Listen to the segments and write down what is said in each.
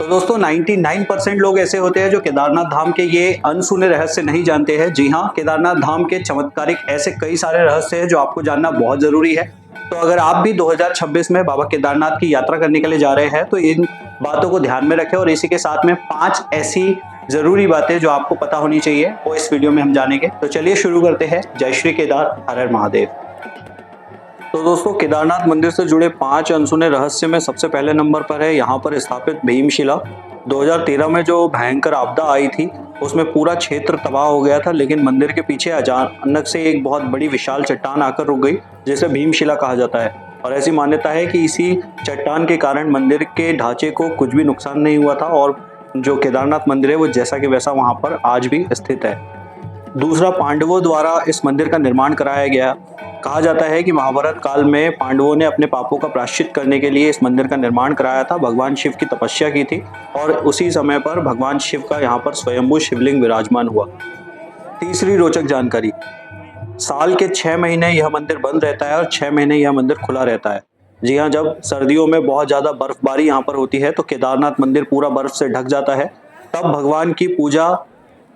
तो दोस्तों 99% लोग ऐसे होते हैं जो केदारनाथ धाम के ये अनसुने रहस्य नहीं जानते हैं। जी हाँ, केदारनाथ धाम के चमत्कारिक ऐसे कई सारे रहस्य हैं जो आपको जानना बहुत जरूरी है। तो अगर आप भी 2026 में बाबा केदारनाथ की यात्रा करने के लिए जा रहे हैं तो इन बातों को ध्यान में रखें और इसी के साथ में 5 ऐसी जरूरी बातें जो आपको पता होनी चाहिए वो इस वीडियो में हम जानेंगे। तो चलिए शुरू करते हैं। जय श्री केदार, हर हर महादेव। तो दोस्तों केदारनाथ मंदिर से जुड़े 5 अनसुने रहस्य में सबसे पहले नंबर पर है यहाँ पर स्थापित भीमशिला। 2013 में जो भयंकर आपदा आई थी उसमें पूरा क्षेत्र तबाह हो गया था, लेकिन मंदिर के पीछे अचानक से एक बहुत बड़ी विशाल चट्टान आकर रुक गई जिसे भीमशिला कहा जाता है। और ऐसी मान्यता है कि इसी चट्टान के कारण मंदिर के ढांचे को कुछ भी नुकसान नहीं हुआ था और जो केदारनाथ मंदिर है वो जैसा कि वैसा वहाँ पर आज भी स्थित है। दूसरा, पांडवों द्वारा इस मंदिर का निर्माण कराया गया। कहा जाता है कि महाभारत काल में पांडवों ने अपने पापों का प्रायश्चित करने के लिए इस मंदिर का निर्माण कराया था। भगवान शिव की तपस्या की थी और उसी समय पर भगवान शिव का यहाँ पर स्वयंभू शिवलिंग विराजमान हुआ। तीसरी रोचक जानकारी, साल के 6 महीने यह मंदिर बंद रहता है और 6 महीने यह मंदिर खुला रहता है। जी हाँ, जब सर्दियों में बहुत ज़्यादा बर्फबारी यहाँ पर होती है तो केदारनाथ मंदिर पूरा बर्फ से ढक जाता है, तब भगवान की पूजा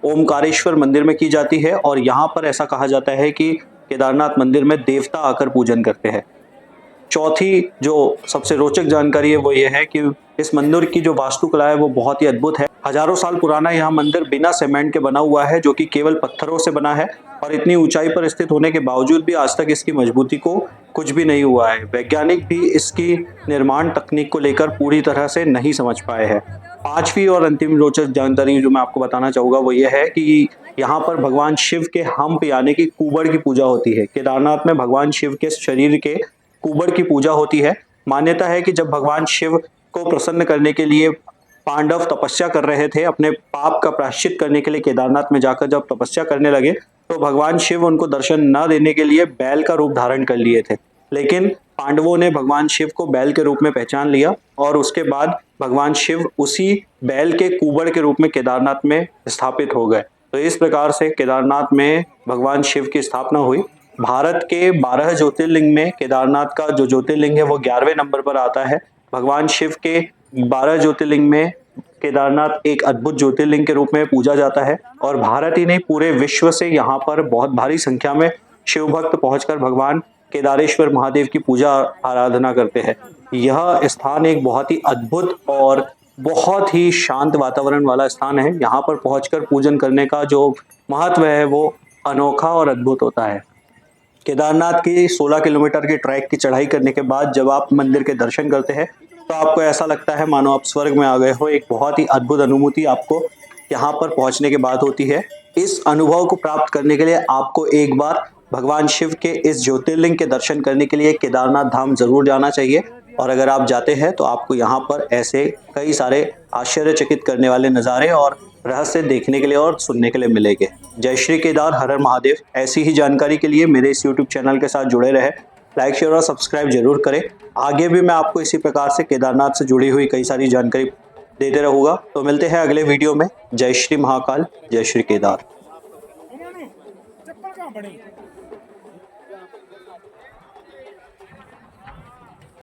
ओमकारेश्वर मंदिर में की जाती है और यहाँ पर ऐसा कहा जाता है कि केदारनाथ मंदिर में देवता आकर पूजन करते हैं। चौथी जो सबसे रोचक जानकारी है वो ये है कि इस मंदिर की जो वास्तुकला है वो बहुत ही अद्भुत है। हजारों साल पुराना यह मंदिर बिना सीमेंट के बना हुआ है, जो कि केवल पत्थरों से बना है और इतनी ऊंचाई पर स्थित होने के बावजूद भी आज तक इसकी मजबूती को कुछ भी नहीं हुआ है। वैज्ञानिक भी इसकी निर्माण तकनीक को लेकर पूरी तरह से नहीं समझ पाए हैं। पांचवी और अंतिम रोचक जानकारी जो मैं आपको बताना चाहूँगा वो ये है कि यहाँ पर भगवान शिव के हम्प यानी कि कुबड़ की पूजा होती है। केदारनाथ में भगवान शिव के शरीर के कुबड़ की पूजा होती है। मान्यता है कि जब भगवान शिव को प्रसन्न करने के लिए पांडव तपस्या कर रहे थे, अपने पाप का प्रायश्चित करने के लिए केदारनाथ में जाकर जब तपस्या करने लगे तो भगवान शिव उनको दर्शन न देने के लिए बैल का रूप धारण कर लिए थे, लेकिन पांडवों ने भगवान शिव को बैल के रूप में पहचान लिया और उसके बाद भगवान शिव उसी बैल के कुबड़ के रूप में केदारनाथ में स्थापित हो गए। तो इस प्रकार से केदारनाथ में भगवान शिव की स्थापना हुई। भारत के 12 ज्योतिर्लिंग में केदारनाथ का जो ज्योतिर्लिंग है वो 11वें नंबर पर आता है। भगवान शिव के 12 ज्योतिर्लिंग में केदारनाथ एक अद्भुत ज्योतिर्लिंग के रूप में पूजा जाता है और भारत ही नहीं पूरे विश्व से यहाँ पर बहुत भारी संख्या में शिव भक्त पहुंचकर भगवान केदारेश्वर महादेव की पूजा आराधना करते हैं। यह स्थान एक बहुत ही अद्भुत और बहुत ही शांत वातावरण वाला स्थान है। यहाँ पर पहुंचकर पूजन करने का जो महत्व है वो अनोखा और अद्भुत होता है। केदारनाथ की 16 किलोमीटर की ट्रैक की चढ़ाई करने के बाद जब आप मंदिर के दर्शन करते हैं तो आपको ऐसा लगता है मानो आप स्वर्ग में आ गए हो। एक बहुत ही अद्भुत अनुभूति आपको यहाँ पर पहुँचने के बाद होती है। इस अनुभव को प्राप्त करने के लिए आपको एक बार भगवान शिव के इस ज्योतिर्लिंग के दर्शन करने के लिए केदारनाथ धाम जरूर जाना चाहिए। और अगर आप जाते हैं तो आपको यहाँ पर ऐसे कई सारे आश्चर्यचकित करने वाले नज़ारे और रहस्य देखने के लिए और सुनने के लिए मिलेंगे। जय श्री केदार, हर हर महादेव। ऐसी ही जानकारी के लिए मेरे इस यूट्यूब चैनल के साथ जुड़े रहे, लाइक शेयर और सब्सक्राइब जरूर करें। आगे भी मैं आपको इसी प्रकार से केदारनाथ से जुड़ी हुई कई सारी जानकारी देते रहूँगा। तो मिलते हैं अगले वीडियो में। जय श्री महाकाल, जय श्री केदार।